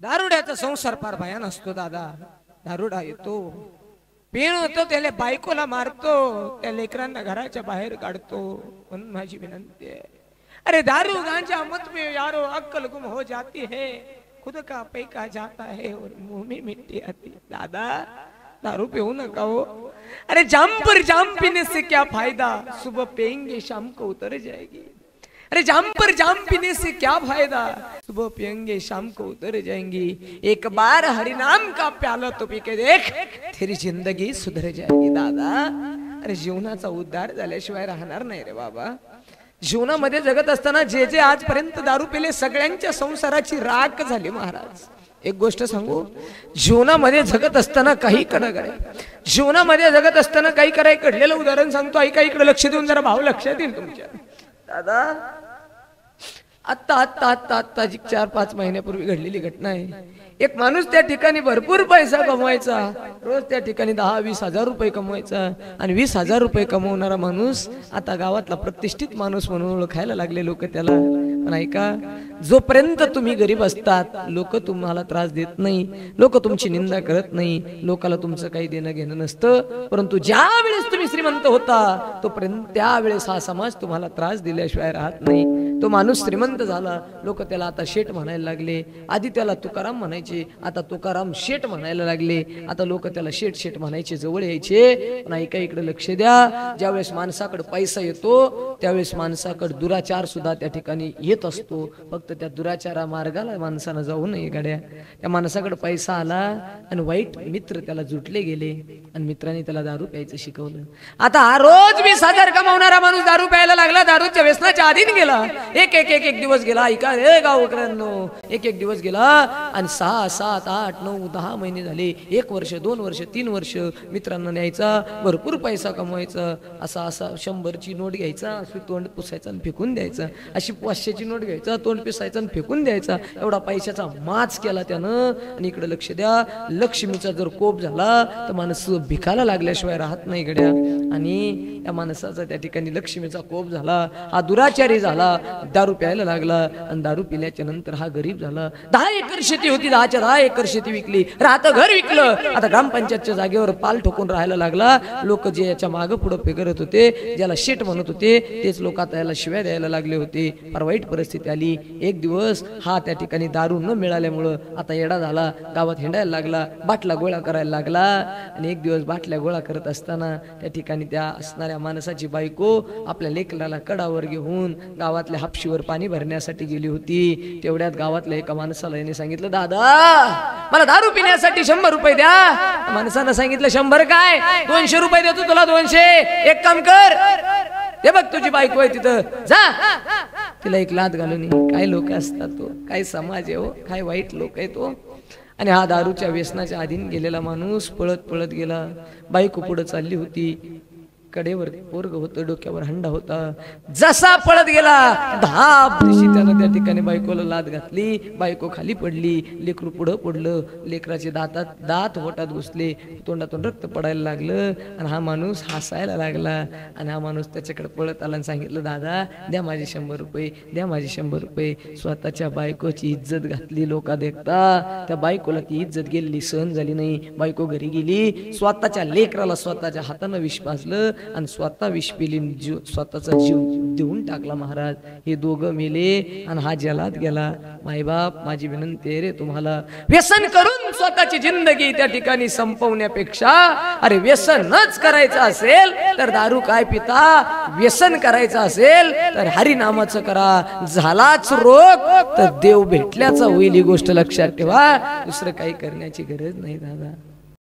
दारुड्याचा संसार फार भयान असतो दादा। दारुडा येतो, पिण होतो, त्याला बायकोला मारतो, त्या लेकरांना घराच्या बाहेर काढतो। म्हणून माझी विनंती आहे, अरे दारू गांजा मत में यारो अक्कल गुम हो जाती है, खुद का पैका जाता है और मुंह में मिट्टी आती। दादा दारू पिऊ नका हो। अरे जाम पर जाम पीने से क्या फायदा, सुबह पिएंगे शाम को उतर जाएगी। अरे जाम पर जाम पीने से क्या फायदा, सुबह पिएंगे शाम को उतर जाएंगी। एक बार हरिनाम का प्याला तो पी के देख, तेरी जिंदगी सुधर जाएगी। दादा अरे जीवनाचा उद्धार झाल्याशिवाय राहणार नाही रे बाबा। जीवनामध्ये जगत असताना जे जे आजपर्यंत दारू पिले सगळ्यांच्या संसाराची राख झाली महाराज। एक गोष्ट सांगू, जीवनामध्ये जगत असताना काही कडे, जीवनामध्ये जगत असताना काही कराय घडलेलं उदाहरण सांगतो, ऐका इकडे लक्ष देऊन जरा भाव लक्षात येईल तुमच्या। दादा आत्ता आत्ता आत्ता आत्ता 4-5 महिन्यापूर्वी घडलेली घटना आहे। एक माणूस त्या ठिकाणी भरपूर पैसा कमवायचा, रोज त्या ठिकाणी 10-20 हजार रुपये कमवायचा, आणि 20 हजार रुपये कमवणारा माणूस आता गावातला प्रतिष्ठित माणूस म्हणून ओळखायला लागले लोक त्याला। पण ऐका, जोपर्यंत तुम्ही गरीब असतात लोक तुम्हाला त्रास देत नाही, लोक तुमची निंदा करत नाही, लोकाला तुमचं काही देणं घेणं नसतं। परंतु ज्या वेळेस तुम्ही श्रीमंत होता तोपर्यंत त्यावेळेस हा समाज तुम्हाला त्रास दिल्याशिवाय राहत नाही। तो माणूस श्रीमंत झाला, लोक त्याला आता शेठ म्हणायला लागले। आधी त्याला तुकाराम म्हणायचे, आता तुकाराम शेठ म्हणायला लागले। आता लोक त्याला शेठ शेठ म्हणायचे, जवळ यायचे। पण ऐका इकडे लक्ष द्या, ज्यावेळेस माणसाकडे पैसा येतो त्यावेळेस माणसाकडे दुराचार सुद्धा त्या ठिकाणी येत असतो। फक्त त्या दुराचारा मार्गाला माणसानं जाऊ नये गाड्या। त्या माणसाकडे पैसा आला आणि वाईट मित्र त्याला जुटले गेले आणि मित्रांनी त्याला दारू प्यायचं शिकवलं। आता हा रोज 20 हजार कमावणारा माणूस दारू प्यायला लागला, दारूच्या व्यसनाच्या अधीन गेला। एक दिवस गेला, ऐका रे गावकऱ्यांनो, एक दिवस गेला आणि 6, 7, 8, 9, 10 महिने झाले, 1 वर्ष, 2 वर्ष, 3 वर्ष मित्रांना न्यायचा, भरपूर पैसा कमवायचा। असा 100ची नोट घ्यायचा, अशी तोंड पुसायचा आणि फेकून द्यायचा, अशी 500ची नोट घ्यायचा, तोंड पिसायचा आणि फेकून द्यायचा। एवढा पैशाचा माच केला त्यानं। आणि इकडे लक्ष द्या, लक्ष्मीचा जर कोप झाला तर माणूस भिकायला लागल्याशिवाय राहत नाही गड्या। आणि या माणसाचा त्या ठिकाणी लक्ष्मीचा कोप झाला, हा दुराचारी झाला, दारू प्यायला लागला आणि दारू पिल्याच्या नंतर हा गरीब झाला। 10 एकर शेती होती, 10च्या 10 एकर शेती विकली, राहतं घर विकलं। आता ग्रामपंचायतच्या जागेवर पाल ठोकून राहायला लागला। लोक जे याच्या मागे पुढे पेगरत होते, ज्याला शेठ म्हणत होते, तेच लोक आता याला शिव्या द्यायला लागले होते। फार वाईट परिस्थिती आली। एक दिवस हा त्या ठिकाणी दारू न मिळाल्यामुळं आता येडा झाला, गावात हिंडायला लागला, बाटला गोळा करायला लागला। आणि एक दिवस बाटल्या गोळा करत असताना त्या ठिकाणी त्या असणाऱ्या माणसाची बायको आपल्या लेकराला कडावर घेऊन गावातल्या हापशीवर पाणी भरण्यासाठी गेली होती। तेवढ्यात गावातल्या एका माणसाला याने सांगितलं, दादा मला दारू पिण्यासाठी 100 रुपये द्या। माणसानं सांगितलं, 100 काय, 200 रुपये देतो तुला, 200। एक काम कर, ते बघ तुझी बायको आहे तिथं, जा तिला एक लात घालून। काय लोक असतात तो, काय समाज आहे हो, काय वाईट लोक आहे तो। आणि हा दारूच्या व्यसनाच्या अधीन गेलेला माणूस पळत पळत गेला। बायको पुढे चालली होती, कडेवर पोरग होतं, डोक्यावर हंडा होता। जसा पळत गेला, धाप दिशी त्यानं त्या ठिकाणी बायकोला लात घातली, बायको खाली पडली, लेकरू पुढं पडलं, लेकराचे दात होटात घुसले, तोंडातून रक्त पडायला लागलं। आणि हा माणूस हसायला लागला। आणि हा माणूस त्याच्याकडे पळत आला आणि सांगितलं, दादा द्या माझे 100 रुपये, द्या माझे 100 रुपये। स्वतःच्या बायकोची इज्जत घातली लोका देखता, त्या बायकोला ती इज्जत गेलेली सहन झाली नाही। बायको घरी गेली, स्वतःच्या लेकराला स्वतःच्या हातानं विष पाजलं आणि स्वतः विष पिली, स्वतःचा जीव देऊन टाकला महाराज। हे दोघं मेले आणि हा जलात गेला। मायबाप माझी विनंती आहे रे तुम्हाला, व्यसन करून स्वतःची जिंदगी त्या ठिकाणी संपवण्यापेक्षा अरे व्यसनच करायचं असेल तर दारू काय पिता, व्यसन करायचं असेल तर हरी नामाचं करा। झालाच रोग तर देव भेटल्याचा होईल, ही गोष्ट लक्षात ठेवा। दुसरं काही करण्याची गरज नाही दादा।